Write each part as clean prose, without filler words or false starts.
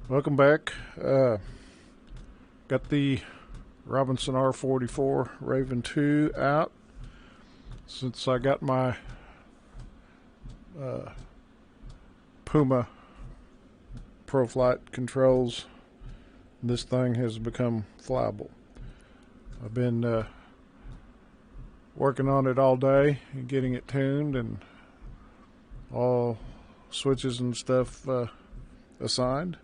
Welcome back. Got the Robinson R44 Raven 2 out. Since I got my Puma ProFlight controls, this thing has become flyable. I've been working on it all day and getting it tuned and all switches and stuff assigned.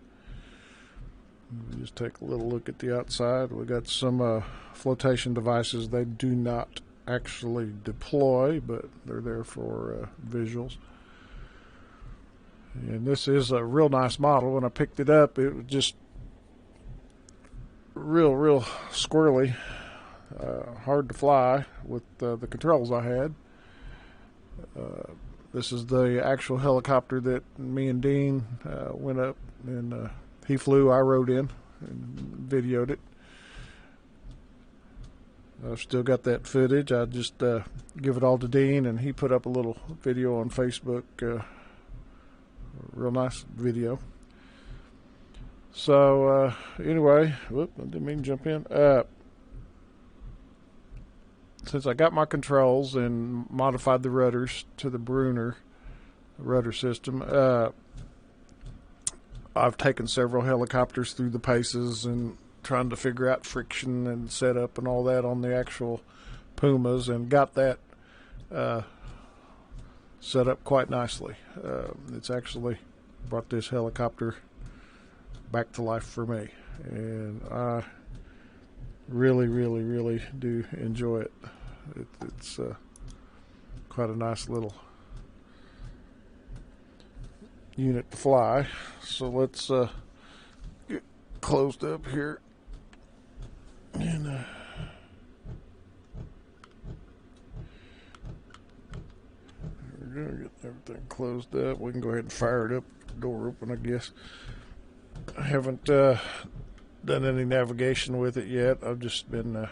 Just take a little look at the outside. We got some flotation devices. They do not actually deploy, but they're there for visuals. And this is a real nice model. When I picked it up, it was just real squirrely, hard to fly with the controls I had. This is the actual helicopter that me and Dean went up and he flew, I rode in and videoed it. I've still got that footage. I just give it all to Dean and he put up a little video on Facebook, real nice video. So anyway, whoop, I didn't mean to jump in. Since I got my controls and modified the rudders to the Brunner rudder system, I've taken several helicopters through the paces and trying to figure out friction and setup and all that on the actual Pumas, and got that set up quite nicely. It's actually brought this helicopter back to life for me, and I really do enjoy it. It's quite a nice little unit to fly. So let's get closed up here and there we go. Get everything closed up. We can go ahead and fire it up. Door open, I guess. I haven't done any navigation with it yet. I've just been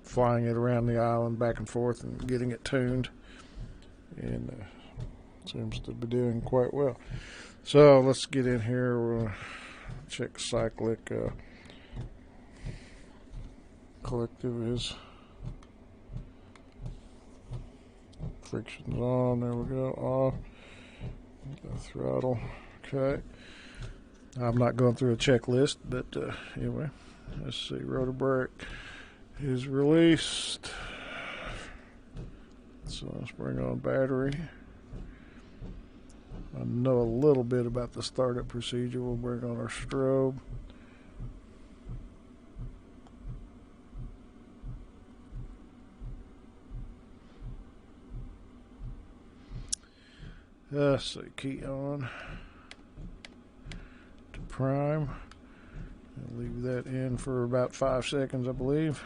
flying it around the island back and forth and getting it tuned, and seems to be doing quite well. So let's get in here. We'll check cyclic. Collective is friction's on. There we go. Off. The throttle. Okay. I'm not going through a checklist, but anyway, let's see. Rotor brake is released. So let's bring on battery. I know a little bit about the startup procedure. We'll bring on our strobe. Let's see, key on to prime. I'll leave that in for about 5 seconds, I believe.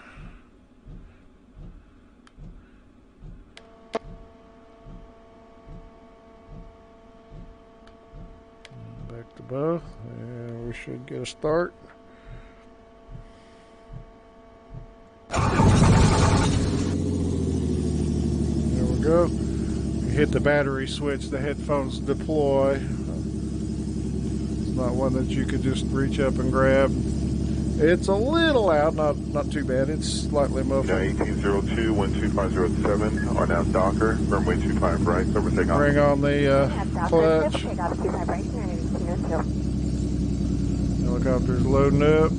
Back to both, and we should get a start. There we go. You hit the battery switch, the headphones deploy. It's not one that you could just reach up and grab. It's a little loud, not too bad. It's slightly muffled. 1802-12507 are now Docker, runway 25 right, over takeoff. Bring on the clutch. Helicopter's loading up.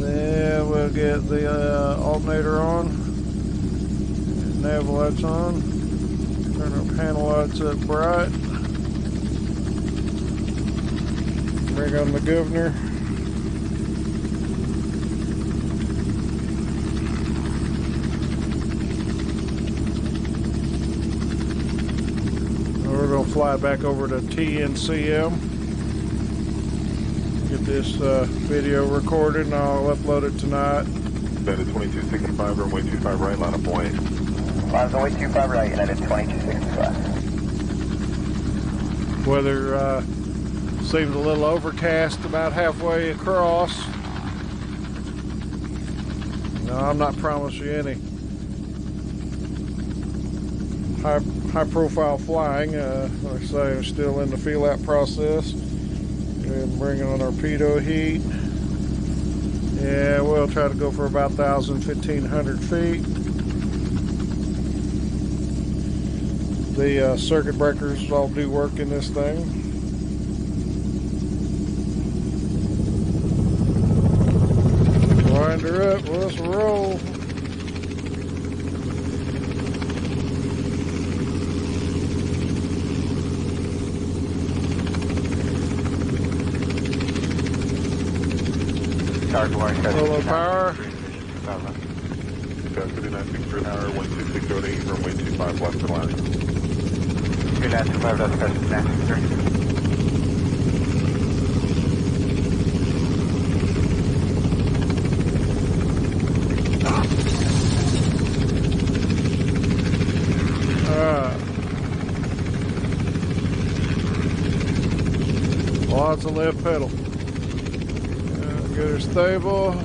Then we'll get the alternator on. Nav lights on. Turn our panel lights up bright. Bring on the governor. We're going to fly back over to TNCM. Get this video recorded and I'll upload it tonight. United 2265, runway 25 right, line of point. Runway 25 right, United 2265. Weather seems a little overcast about halfway across. No, I'm not promising you any high profile flying. Like I say, I'm still in the feel out process. And bringing on our pitot heat. Yeah, we'll try to go for about 1,500 feet. The circuit breakers all do work in this thing. Wind her up, let's roll. Full of power. 3963 hour, 12608, runway 25 left to line. 3925, that's question 963. Lots of left pedal. Get her stable.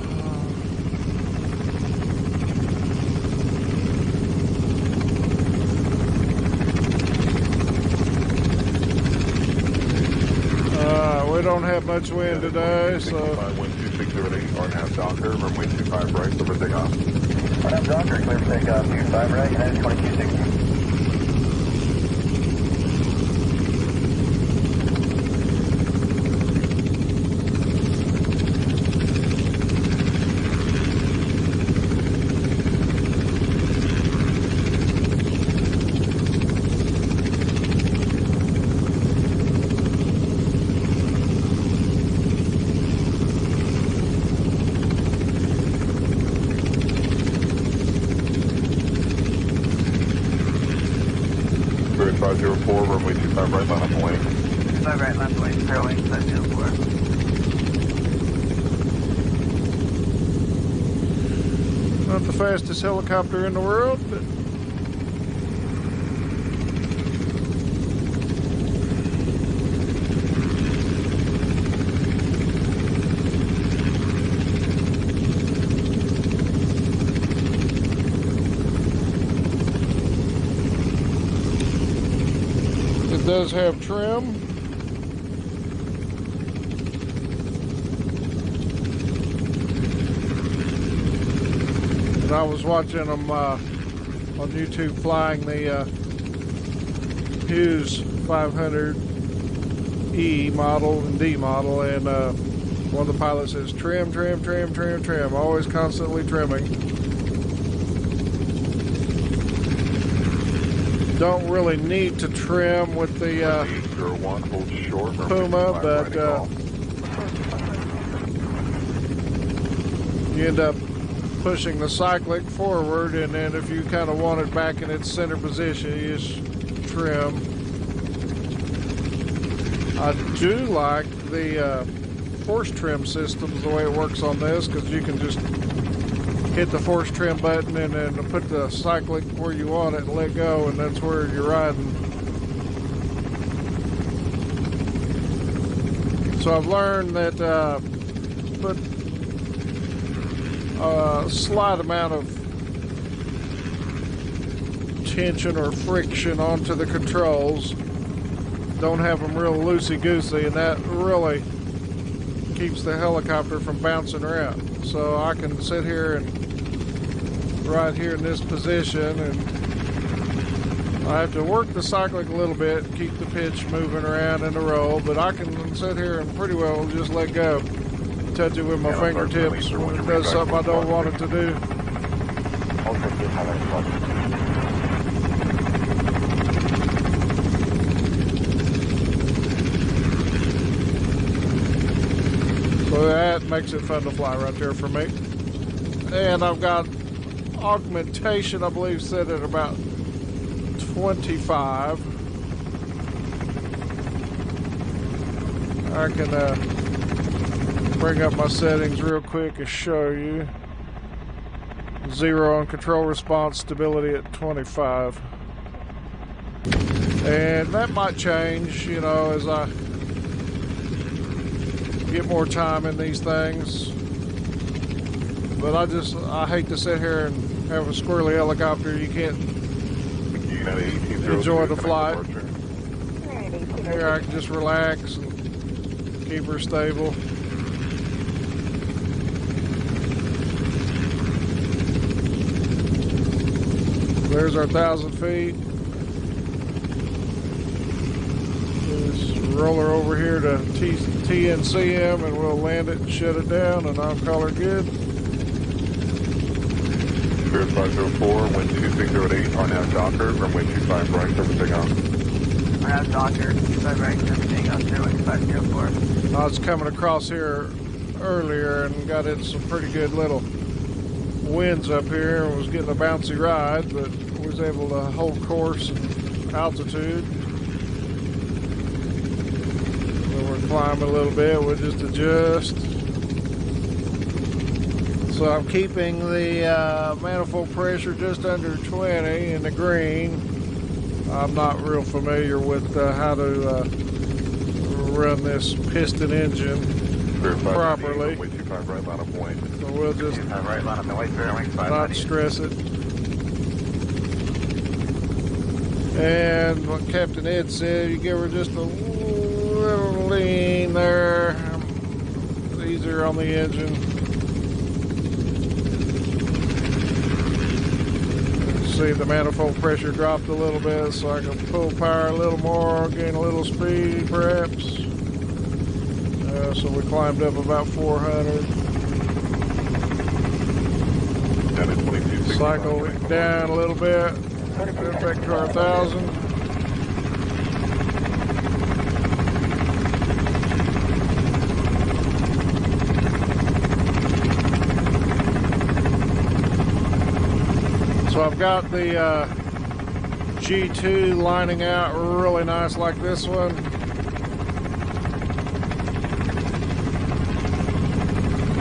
We don't have much wind today, so. 12608, R&half Docker, runway 25 right, over takeoff. R&half Docker, clear for takeoff, 25 right, United 2260. Spirit 504, runway 25 right, line up and wing. 5 right, left wing, clear wing, 504. Not the fastest helicopter in the world, but it does have trim. And I was watching them on YouTube flying the Hughes 500E model and D model, and one of the pilots says trim, trim, trim, trim, trim, always constantly trimming. Don't really need to trim with the Puma, but you end up pushing the cyclic forward, and then if you kind of want it back in its center position, you just trim. I do like the force trim systems, the way it works on this, because you can just hit the force trim button and then put the cyclic where you want it and let go, and that's where you're riding. So I've learned that put a slight amount of tension or friction onto the controls. Don't have them real loosey-goosey, and that really keeps the helicopter from bouncing around. So I can sit here and right here in this position, and I have to work the cyclic a little bit, keep the pitch moving around in the roll, but I can sit here and pretty well just let go. Touch it with my fingertips when it does something I don't want it to do. So that makes it fun to fly right there for me. And I've got augmentation, I believe, set at about 25. I can bring up my settings real quick and show you. 0 on control response, stability at 25. And that might change, you know, as I get more time in these things. But I hate to sit here and have a squirrely helicopter. You can't. United 18 enjoy the flight. Departure. Here I can just relax and keep her stable. There's our 1,000 feet. Just roll her over here to TNCM and we'll land it and shut it down, and I'll call her good. Spirit 504, wind 2608, are now Docker, runway 25 right, servicing on. I have Docker, 25 right, everything on 01504. I was coming across here earlier and got in some pretty good little winds up here and was getting a bouncy ride, but was able to hold course and altitude. So we're climbing a little bit, we'll just adjust. So I'm keeping the manifold pressure just under 20 in the green. I'm not real familiar with how to run this piston engine properly. Runway 25 right, line of point. So we'll just 25 right, line up the way, Spirit wing not 598. stress it. And what Captain Ed said, you give her just a little lean there. It's easier on the engine. See the manifold pressure dropped a little bit, so I can pull power a little more, gain a little speed perhaps. So we climbed up about 400. Cycle it down a little bit. Get back to our 1,000. So I've got the G2 lining out really nice like this one.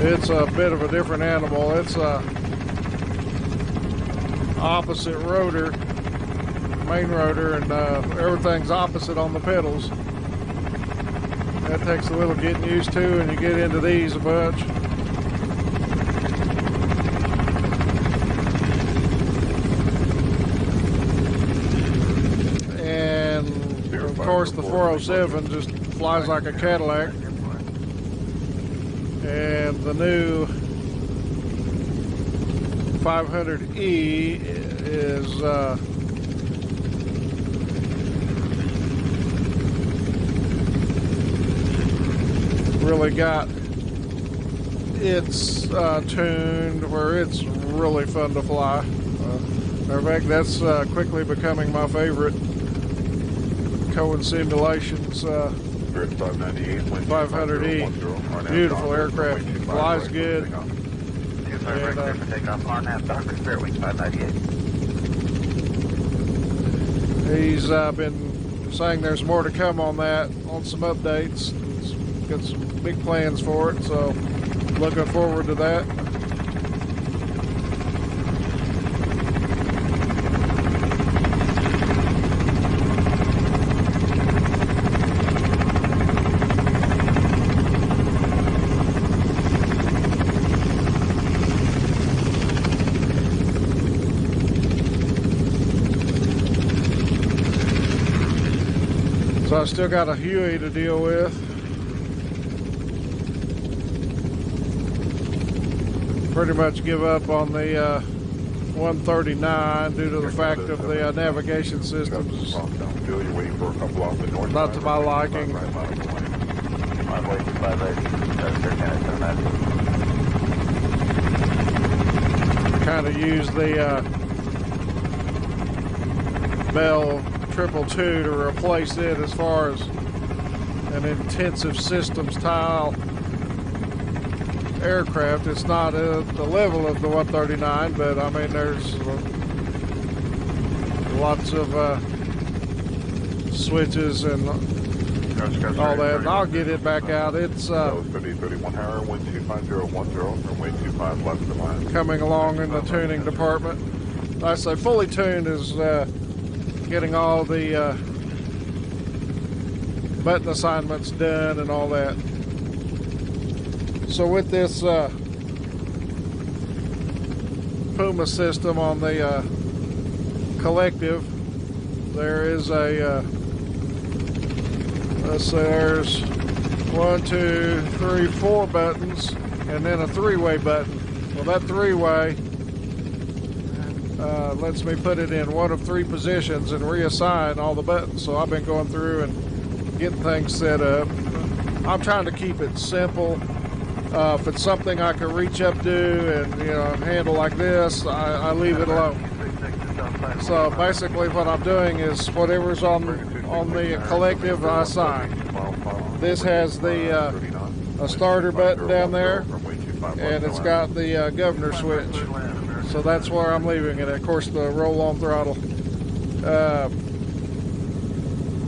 It's a bit of a different animal. It's a opposite rotor, main rotor, and everything's opposite on the pedals. That takes a little getting used to, and you get into these a bunch. And of course the 407 just flies like a Cadillac. And the new 500E is really got it's tuned where it's really fun to fly. In fact, that's quickly becoming my favorite. Cohen Simulations 500E. Beautiful aircraft. Flies good. 25 right, clear for takeoff on that Docker, Spirit wing 598. He's been saying there's more to come on that, on some updates. He's got some big plans for it, so looking forward to that. So I still got a Huey to deal with. Pretty much give up on the 139 due to the fact of the navigation systems not to my liking. Kind of use the Bell 222 to replace it as far as an intensive systems style aircraft. It's not at the level of the 139, but I mean there's lots of switches and all that. And I'll get it back out. It's 31 hour, wind 25010, runway 25 left of line. Coming along in the tuning department. Like I say, fully tuned is getting all the button assignments done and all that. So with this Puma system on the Collective, there is a, let's say there's 1, 2, 3, 4 buttons, and then a 3-way button. Well, that 3-way lets me put it in one of 3 positions and reassign all the buttons. So I've been going through and getting things set up. I'm trying to keep it simple. If it's something I can reach up to and handle like this, I leave it alone. So basically what I'm doing is whatever's on the collective I assign. This has the a starter button down there, and it's got the governor switch. So that's where I'm leaving it. Of course, the roll-on throttle.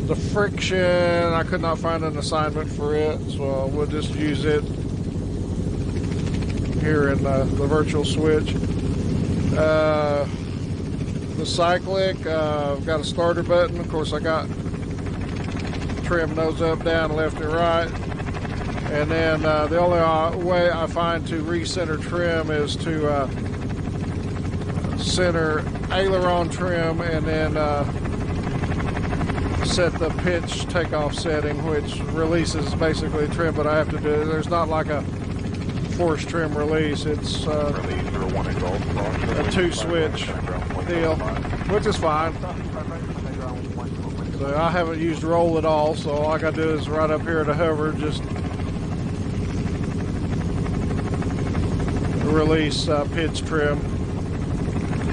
The friction, I could not find an assignment for it, so we'll just use it here in the virtual switch. The cyclic, I've got a starter button. Of course, I got trim nose up, down, left, and right. And then the only way I find to recenter trim is to center aileron trim and then set the pitch takeoff setting, which releases basically trim, but I have to do it. There's not like a force trim release. It's a 2-switch deal, which is fine. So I haven't used roll at all, so all I got to do is right up here to hover, just release pitch trim.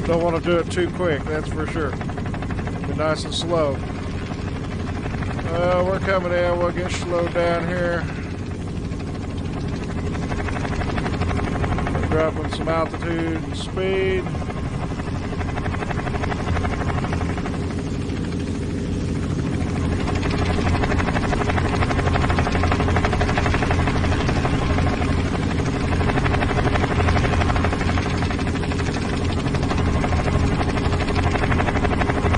Don't want to do it too quick, that's for sure. Be nice and slow. We're coming in, we'll get slowed down here. Dropping some altitude and speed.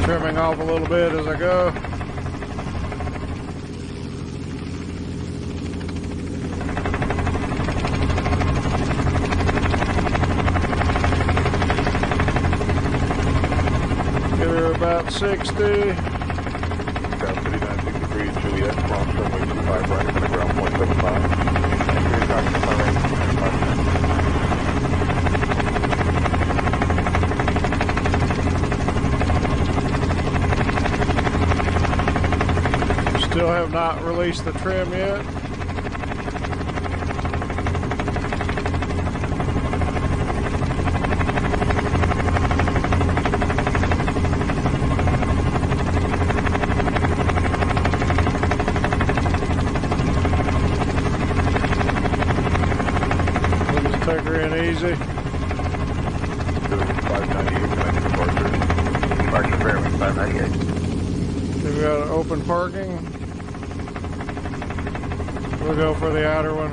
Trimming off a little bit as I go. About 60. Ground 3963 Juliet, cross runway 25 right, for the ground point 75. Still have not released the trim yet. Take her in easy. 598, connected departure. Departure Fairway 598. We got open parking. We'll go for the outer one.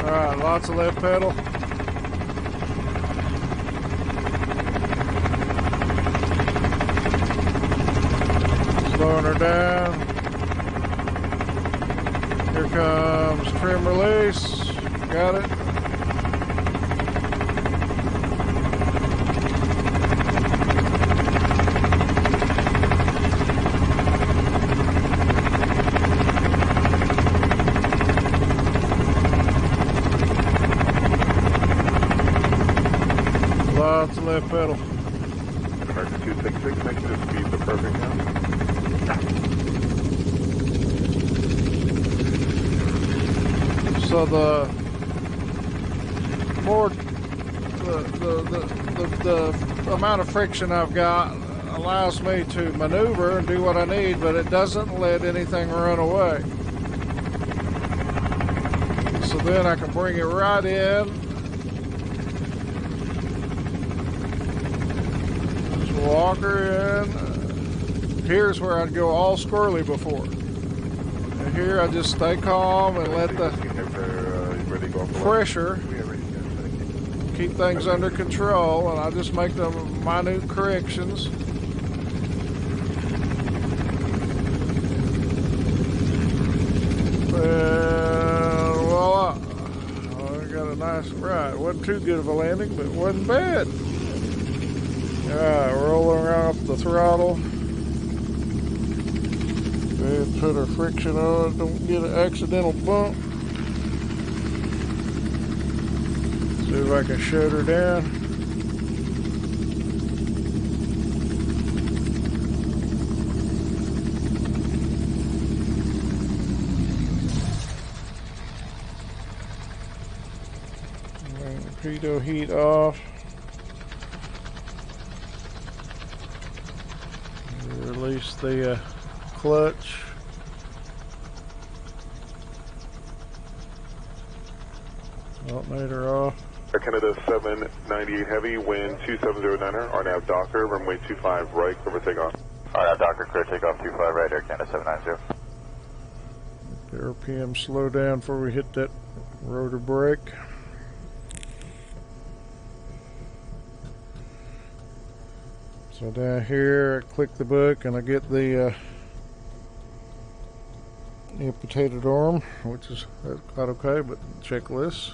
Alright, lots of left pedal. Slowing her down. Here comes trim release. Got it. Lots of left pedal. American 266, make this speed the perfect now. So the amount of friction I've got allows me to maneuver and do what I need, but it doesn't let anything run away. So then I can bring it right in. Just walk her in. Here's where I'd go all squirrely before. And here I just stay calm and let the pressure keep things under control, and I just make the minute corrections. And voila, I got a nice ride. Wasn't too good of a landing, but it wasn't bad. All right, rolling around off the throttle and put our friction on. Don't get an accidental bump. See if I can shut her down. Pitot heat off. Release the clutch. Alternator off. Air Canada 798 Heavy, wind 2709er, RNAV Docker, runway 25 right, clear for takeoff. RNAV Docker, clear takeoff 25 right, Air Canada 790. The RPM slow down before we hit that rotor brake. So down here, I click the book and I get the amputated arm, which is quite okay, but checklist.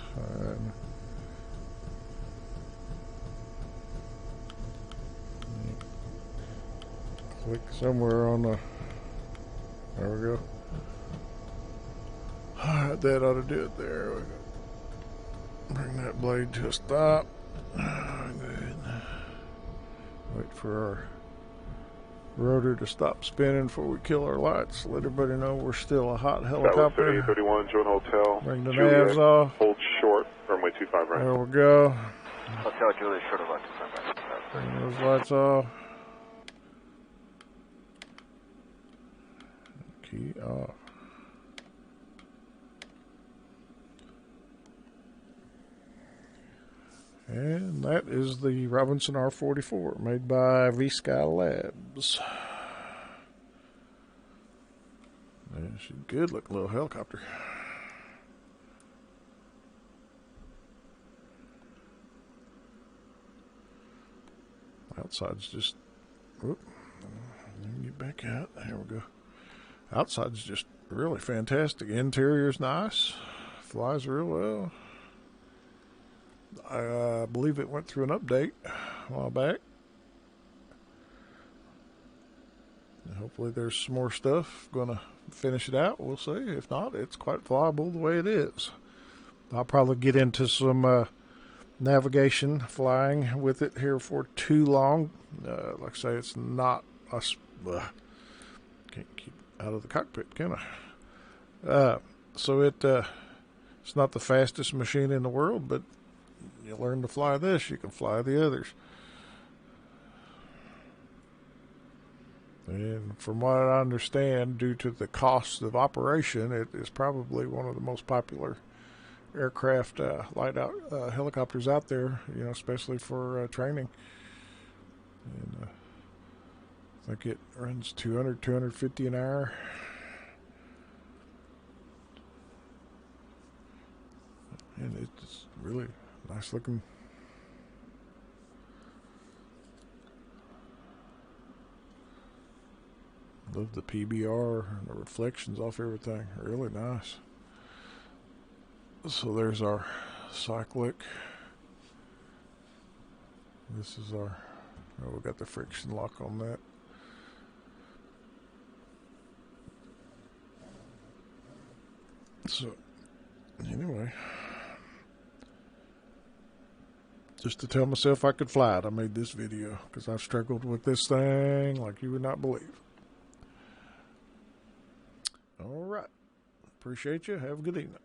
Click somewhere on the, there we go. Alright, that ought to do it there. Bring that blade to a stop. Good. Wait for our rotor to stop spinning before we kill our lights. Let everybody know we're still a hot helicopter. 3031, Joint Hotel. Bring the navs off. Hold short, runway 25 right. There we go. Hotel Juliet, short of 25 right. Bring those lights off. Key off. And that is the Robinson R44 made by V-Sky Labs. Yeah, she's a good looking little helicopter. Outside's just, whoop, let me get back out. There we go. Outside's just really fantastic. Interior's nice. Flies real well. I believe it went through an update a while back. And hopefully there's some more stuff going to finish it out. We'll see. If not, it's quite flyable the way it is. I'll probably get into some navigation flying with it here for too long. Like I say, it's not us. Can't keep out of the cockpit, can I? So it's not the fastest machine in the world, but you learn to fly this, you can fly the others. And from what I understand, due to the cost of operation, it is probably one of the most popular aircraft, light out helicopters out there, you know, especially for training. And I think it runs 200, 250 an hour. And it's really nice looking. Love the PBR and the reflections off everything. Really nice. So there's our cyclic. This is our, oh, we got the friction lock on that. So anyway, just to tell myself I could fly it, I made this video because I've struggled with this thing like you would not believe. All right. Appreciate you. Have a good evening.